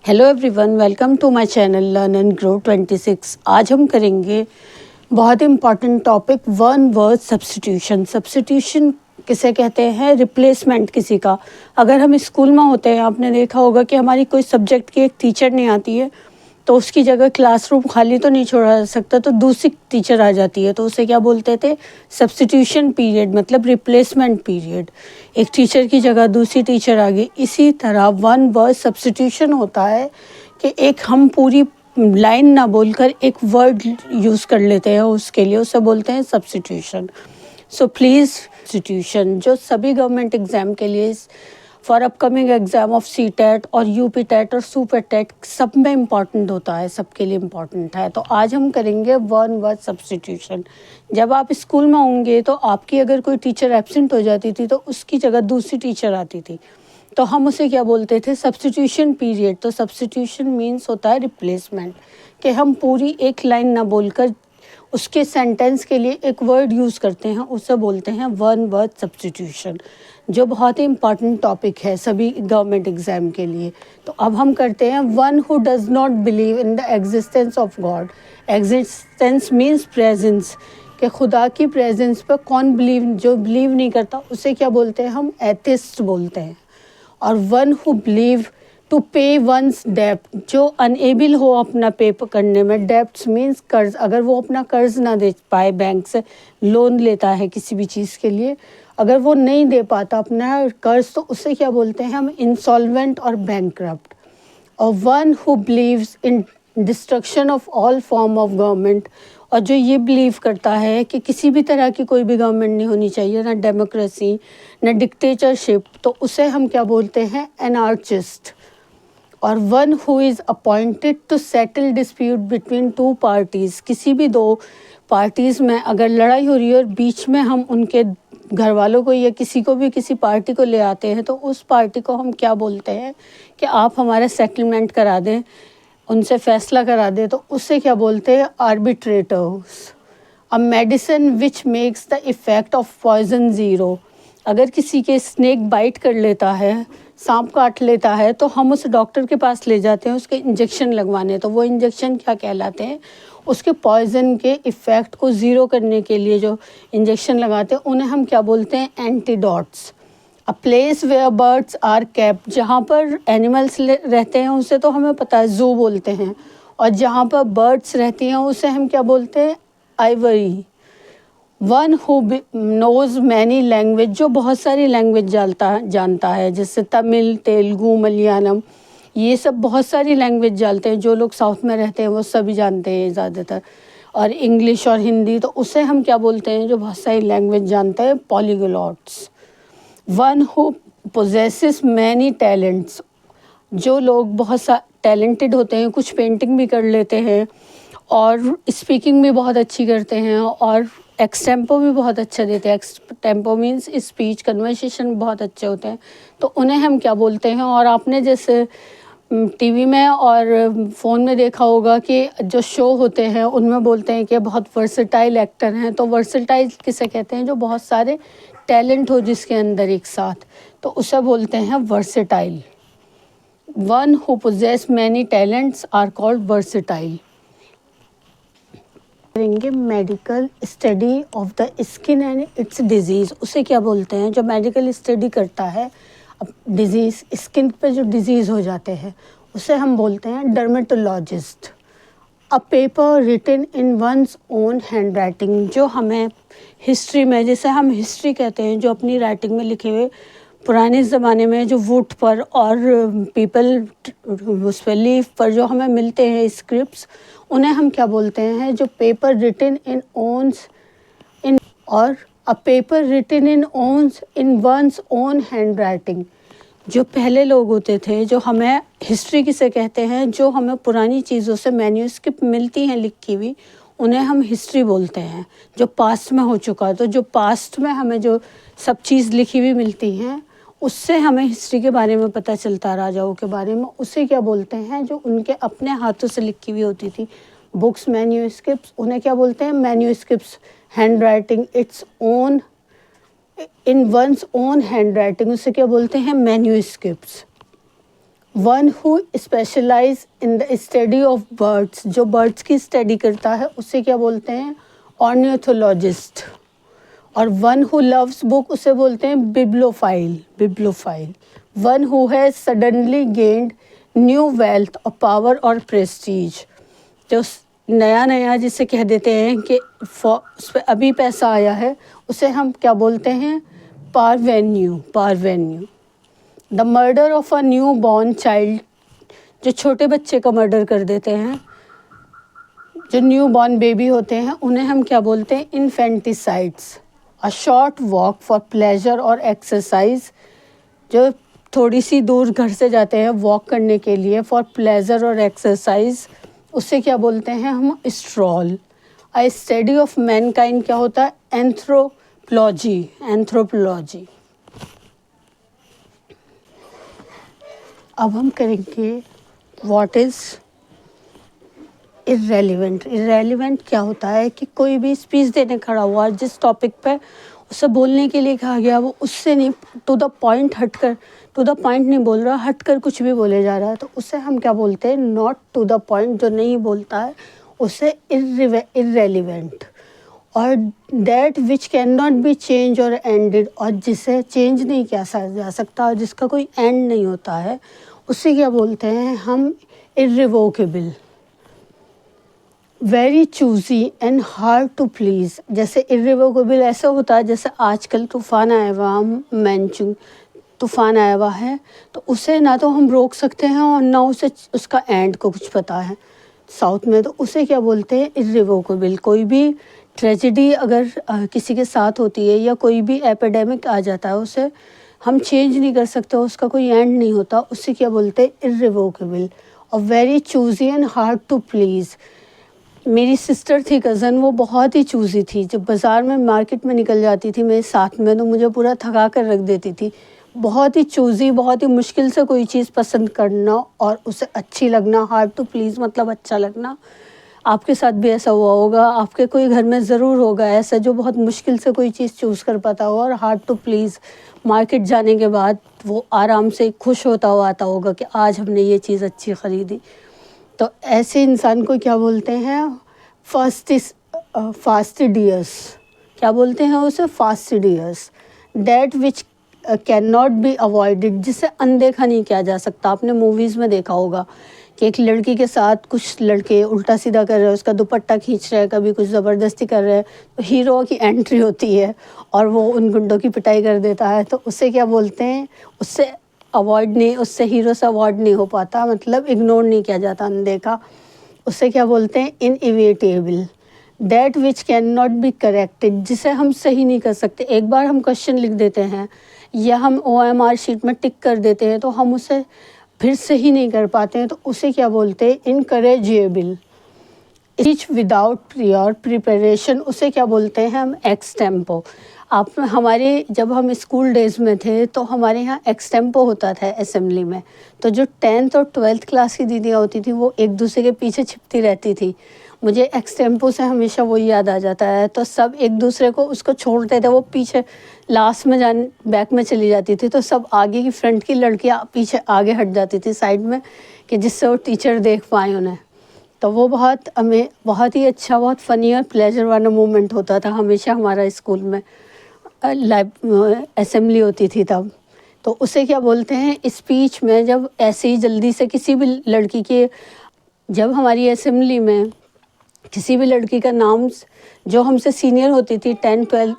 Hello everyone, welcome to my channel learn and grow 26। आज हम करेंगे बहुत important topic one word substitution. Substitution किसे कहते हैं? रिप्लेसमेंट किसी का। अगर हम स्कूल में होते हैं, आपने देखा होगा कि हमारी कोई सब्जेक्ट की एक टीचर नहीं आती है तो उसकी जगह क्लासरूम खाली तो नहीं छोड़ा जा सकता, तो दूसरी टीचर आ जाती है, तो उसे क्या बोलते थे? सब्स्टिट्यूशन पीरियड, मतलब रिप्लेसमेंट पीरियड। एक टीचर की जगह दूसरी टीचर आ गई। इसी तरह वन वर्ड सब्स्टिट्यूशन होता है कि एक हम पूरी लाइन ना बोलकर एक वर्ड यूज़ कर लेते हैं उसके लिए, उसे बोलते हैं सब्स्टिट्यूशन। सो प्लीज़ सब्स्टिट्यूशन जो सभी गवर्नमेंट एग्ज़ाम के लिए for upcoming exam of C TET और यूपी टेट और सुपर टेट सब में इम्पॉर्टेंट होता है, सबके लिए इम्पॉर्टेंट है। तो आज हम करेंगे वन वर्ड सब्स्टिट्यूशन। जब आप स्कूल में होंगे तो आपकी अगर कोई टीचर एब्सेंट हो जाती थी तो उसकी जगह दूसरी टीचर आती थी, तो हम उसे क्या बोलते थे? Substitution period. तो सब्स्टिट्यूशन मीन्स होता है रिप्लेसमेंट, कि हम पूरी एक लाइन ना बोलकर उसके सेंटेंस के लिए एक वर्ड यूज़ करते हैं, उसे बोलते हैं वन वर्ड सब्स्टिट्यूशन, जो बहुत ही इम्पॉर्टेंट टॉपिक है सभी गवर्नमेंट एग्ज़ाम के लिए। तो अब हम करते हैं one who does not believe in the existence of God. Existence means presence, कि खुदा की प्रेजेंस पर कौन जो बिलीव नहीं करता उसे क्या बोलते हैं? हम एथिस्ट बोलते हैं। और वन हु बिलीव टू पे वंस डेप्ट, जो अनएबल हो अपना पे करने में। डेप्ट्स मीन्स कर्ज, अगर वो अपना कर्ज ना दे पाए, बैंक से लोन लेता है किसी भी चीज़ के लिए, अगर वो नहीं दे पाता अपना कर्ज, तो उसे क्या बोलते हैं? हम इंसॉल्वेंट और बैंकरप्ट। और one who believes in destruction of all form of government, और जो ये बिलीव करता है कि किसी भी तरह की कोई भी गवर्नमेंट नहीं होनी चाहिए, ना डेमोक्रेसी ना डिक्टेटरशिप, तो उसे हम क्या बोलते हैं? एनार्चिस्ट। और one who is appointed to settle dispute between two parties, किसी भी दो पार्टीज़ में अगर लड़ाई हो रही है और बीच में हम उनके घर वालों को या किसी को भी किसी पार्टी को ले आते हैं, तो उस पार्टी को हम क्या बोलते हैं? कि आप हमारा सेटलमेंट करा दें, उनसे फैसला करा दें, तो उससे क्या बोलते हैं? Arbitrators. A medicine which makes the effect of poison zero, अगर किसी के स्नेक बाइट कर लेता है, सांप काट लेता है, तो हम उस डॉक्टर के पास ले जाते हैं उसके इंजेक्शन लगवाने। तो वो इंजेक्शन क्या कहलाते हैं? उसके पॉइजन के इफ़ेक्ट को ज़ीरो करने के लिए जो इंजेक्शन लगाते हैं उन्हें हम क्या बोलते हैं? Antidotes. A place where birds are kept, जहाँ पर एनिमल्स रहते हैं उसे तो हमें पता है ज़ू बोलते हैं, और जहाँ पर बर्ड्स रहती हैं उसे हम क्या बोलते हैं? Ivory. One who nose many language, जो बहुत सारी लैंग्वेज जानता है, जैसे तमिल, तेलुगु, मलयालम, ये सब बहुत सारी लैंग्वेज जानते हैं। जो लोग साउथ में रहते हैं वो सभी जानते हैं ज़्यादातर, और इंग्लिश और हिंदी, तो उसे हम क्या बोलते हैं? जो बहुत सारी लैंग्वेज जानते हैं, polyglots. One who possesses many talents, जो लोग बहुत सा टैलेंटेड होते हैं, कुछ पेंटिंग भी कर लेते हैं और स्पीकिंग भी बहुत अच्छी करते हैं और एक्सटेम्पो भी बहुत अच्छा देते हैं। एक्सटेम्पो मीन्स स्पीच, कन्वर्सेशन बहुत अच्छे होते हैं, तो उन्हें हम क्या बोलते हैं? और आपने जैसे टीवी में और फ़ोन में देखा होगा कि जो शो होते हैं उनमें बोलते हैं कि बहुत वर्सेटाइल एक्टर हैं, तो वर्सेटाइल किसे कहते हैं? जो बहुत सारे टैलेंट हो जिसके अंदर एक साथ, तो उसे बोलते हैं versatile. One who possess many talents are called versatile. करेंगे medical study of the skin and its disease. उसे क्या बोलते हैं? जो मेडिकल स्टडी करता है अब डिजीज़, स्किन पे जो डिजीज़ हो जाते हैं, उसे हम बोलते हैं dermatologist. A paper written in one's own handwriting, जो हमें हिस्ट्री में, जैसे हम हिस्ट्री कहते हैं, जो अपनी राइटिंग में लिखे हुए पुराने ज़माने में जो वुड पर और पीपल उस पर लीफ पर जो हमें मिलते हैं स्क्रिप्ट्स, उन्हें हम क्या बोलते हैं? जो paper written in ones in, और a paper written in one's own handwriting, जो पहले लोग होते थे, जो हमें हिस्ट्री किसे कहते हैं? जो हमें पुरानी चीज़ों से मैन्यूस्क्रिप्ट मिलती हैं लिखी हुई, उन्हें हम हिस्ट्री बोलते हैं। जो पास्ट में हो चुका, तो जो पास्ट में हमें जो सब चीज़ लिखी हुई मिलती हैं, उससे हमें हिस्ट्री के बारे में पता चलता, राजाओं के बारे में, उसे क्या बोलते हैं? जो उनके अपने हाथों से लिखी हुई होती थी बुक्स, मैन्यूस्क्रिप्ट्स, उन्हें क्या बोलते हैं? Manuscripts. Handwriting its own in one's own handwriting, उसे क्या बोलते हैं? Manuscripts. One who specialize in the study of birds, जो बर्ड्स की स्टडी करता है उसे क्या बोलते हैं? ऑर्निथोलॉजिस्ट। और वन हु लव्स बुक उसे बोलते हैं bibliophile, bibliophile. One who has suddenly gained new wealth और पावर और प्रेस्टीज, जो नया नया जिसे कह देते हैं कि उस पर अभी पैसा आया है, उसे हम क्या बोलते हैं? Parvenu, parvenu. The murder of a new born child, जो छोटे बच्चे का मर्डर कर देते हैं, जो न्यू बॉर्न बेबी होते हैं, उन्हें हम क्या बोलते हैं? Infanticides. A short walk for pleasure और एक्सरसाइज, जो थोड़ी सी दूर घर से जाते हैं वॉक करने के लिए फॉर प्लेजर और एक्सरसाइज, उसे क्या बोलते हैं हम? Stroll. A study of Mankind क्या होता है? Anthropology, anthropology. अब हम करेंगे व्हाट इज़ इर्रेलिवेंट। इर्रेलिवेंट क्या होता है कि कोई भी स्पीच देने खड़ा हुआ, जिस टॉपिक पे उसे बोलने के लिए कहा गया वो उससे नहीं, टू द पॉइंट हटकर, टू द पॉइंट नहीं बोल रहा, हटकर कुछ भी बोले जा रहा है, तो उसे हम क्या बोलते हैं? Not to the point. जो नहीं बोलता है उसे इर्रेलिवेंट। और that which can not be change और एंडेड, और जिसे चेंज नहीं किया जा सकता और जिसका कोई एंड नहीं होता है, उसे क्या बोलते हैं हम? Irrevocable. Very choosy and hard to please, जैसे इर्रिवोकेबल ऐसा होता है जैसे आजकल तूफ़ान आया हुआ, हम मैनचुंग तूफ़ान आया हुआ है, तो उसे ना तो हम रोक सकते हैं और ना उसे उसका एंड को कुछ पता है साउथ में, तो उसे क्या बोलते हैं? इर्रिवोकेबल। कोई भी ट्रेजेडी अगर किसी के साथ होती है या कोई भी एपिडेमिक आ जाता है, उसे हम चेंज नहीं कर सकते, उसका कोई एंड नहीं होता, उसे क्या बोलते हैं? इर्रिवोकेबल। और very choosy and hard to please, मेरी सिस्टर थी, कज़न, वो बहुत ही चूज़ी थी। जब बाज़ार में मार्केट में निकल जाती थी मेरे साथ में, तो मुझे पूरा थका कर रख देती थी। बहुत ही चूज़ी, बहुत ही मुश्किल से कोई चीज़ पसंद करना और उसे अच्छी लगना। हार्ड टू प्लीज़ मतलब अच्छा लगना। आपके साथ भी ऐसा हुआ होगा, आपके कोई घर में ज़रूर होगा ऐसा जो बहुत मुश्किल से कोई चीज़ चूज़ कर पाता हो, और हार्ड टू प्लीज़ मार्केट जाने के बाद वो आराम से खुश होता हुआ आता होगा कि आज हमने ये चीज़ अच्छी ख़रीदी। तो ऐसे इंसान को क्या बोलते हैं? फास्टिडियस। क्या बोलते हैं उसे? Fastidious. That which can not be avoided, जिसे अनदेखा नहीं किया जा सकता। आपने मूवीज़ में देखा होगा कि एक लड़की के साथ कुछ लड़के उल्टा सीधा कर रहे हैं, उसका दुपट्टा खींच रहे हैं, कभी कुछ ज़बरदस्ती कर रहे हैं, तो हीरो की एंट्री होती है और वो उन गुंडों की पिटाई कर देता है, तो उसे क्या बोलते हैं? उससे अवॉइड नहीं, उससे हीरो से अवॉइड नहीं हो पाता, मतलब इग्नोर नहीं किया जाता, अनदेखा। उसे क्या बोलते हैं? Inevitable. That which can not be corrected, जिसे हम सही नहीं कर सकते। एक बार हम क्वेश्चन लिख देते हैं या हम OMR शीट में टिक कर देते हैं, तो हम उसे फिर सही नहीं कर पाते हैं, तो उसे क्या बोलते हैं? इनकरेजेबल। स्पीच विदाउट प्रियर प्रिपरेशन, उसे क्या बोलते हैं हम? एक्सटेम्पो। आप हमारे जब हम स्कूल डेज़ में थे तो हमारे यहाँ एक्सटेम्पो होता था असेंबली में, तो जो 10th और 12th क्लास की दीदियाँ होती थी वो एक दूसरे के पीछे छिपती रहती थी। मुझे एक्सटेम्पो से हमेशा वही याद आ जाता है। तो सब एक दूसरे को उसको छोड़ते थे, वो पीछे लास्ट में बैक में चली जाती थी, तो सब आगे की फ्रंट की लड़कियाँ पीछे आगे हट जाती थी साइड में, कि जिससे वो टीचर देख पाए उन्हें। तो वो बहुत ही अच्छा, बहुत फ़नी और प्लेजर वाला मोमेंट होता था हमेशा हमारा स्कूल में। असेंबली होती थी तब। तो उसे क्या बोलते हैं? स्पीच में जब ऐसे ही जल्दी से किसी भी लड़की के, जब हमारी असेंबली में किसी भी लड़की का नाम, जो हमसे सीनियर होती थी 10, 12,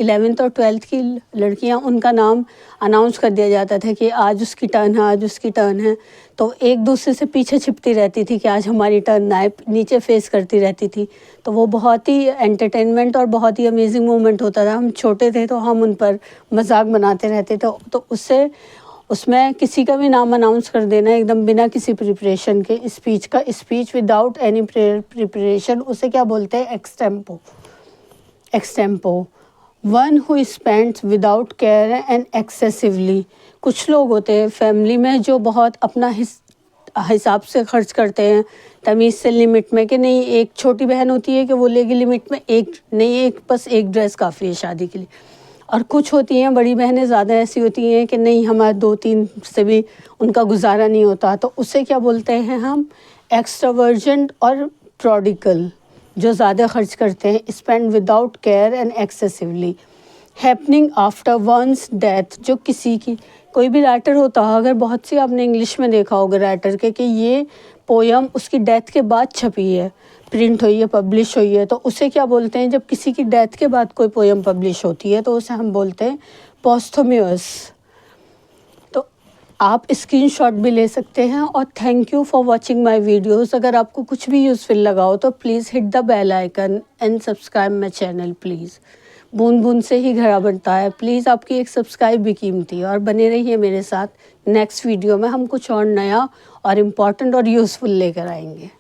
11th और 12th की लड़कियां, उनका नाम अनाउंस कर दिया जाता था कि आज उसकी टर्न है, आज उसकी टर्न है, तो एक दूसरे से पीछे छिपती रहती थी कि आज हमारी टर्न आए, नीचे फेस करती रहती थी। तो वो बहुत ही एंटरटेनमेंट और बहुत ही अमेजिंग मोमेंट होता था। हम छोटे थे तो हम उन पर मजाक बनाते रहते थे, तो उससे उसमें किसी का भी नाम अनाउंस कर देना एकदम बिना किसी प्रिपरेशन के, स्पीच का, स्पीच विदाउट एनी प्रिपरेशन, उसे क्या बोलते हैं? Extempore. Extempore. One who spends without care and excessively, कुछ लोग होते हैं फैमिली में जो बहुत अपना हिसाब से खर्च करते हैं, तमीज़ से, लिमिट में, कि नहीं, एक छोटी बहन होती है कि वो लेगी लिमिट में, एक नहीं, एक बस एक ड्रेस काफ़ी है शादी के लिए। और कुछ होती हैं बड़ी बहनें ज़्यादा ऐसी होती हैं कि नहीं, हमारे 2-3 से भी उनका गुजारा नहीं होता, तो उसे क्या बोलते हैं हम, एक्स्ट्रावर्जेंट और प्रोडिगल, जो ज़्यादा खर्च करते हैं, spend without care and excessively, happening after one's death. जो किसी की, कोई भी राइटर होता है, अगर बहुत सी आपने इंग्लिश में देखा होगा राइटर के कि ये पोयम उसकी डेथ के बाद छपी है, प्रिंट हुई है, पब्लिश हुई है, तो उसे क्या बोलते हैं, जब किसी की डेथ के बाद कोई पोयम पब्लिश होती है तो उसे हम बोलते हैं पोस्थुमस। तो आप स्क्रीनशॉट भी ले सकते हैं। और thank you for watching my videos. अगर आपको कुछ भी यूज़फुल लगा हो तो please hit the bell icon and subscribe my channel please. बूंद बूंद से ही घड़ा बनता है। प्लीज़ आपकी एक सब्सक्राइब भी कीमती है। और बने रहिए मेरे साथ। नेक्स्ट वीडियो में हम कुछ और नया और इम्पॉर्टेंट और यूज़फुल लेकर आएंगे।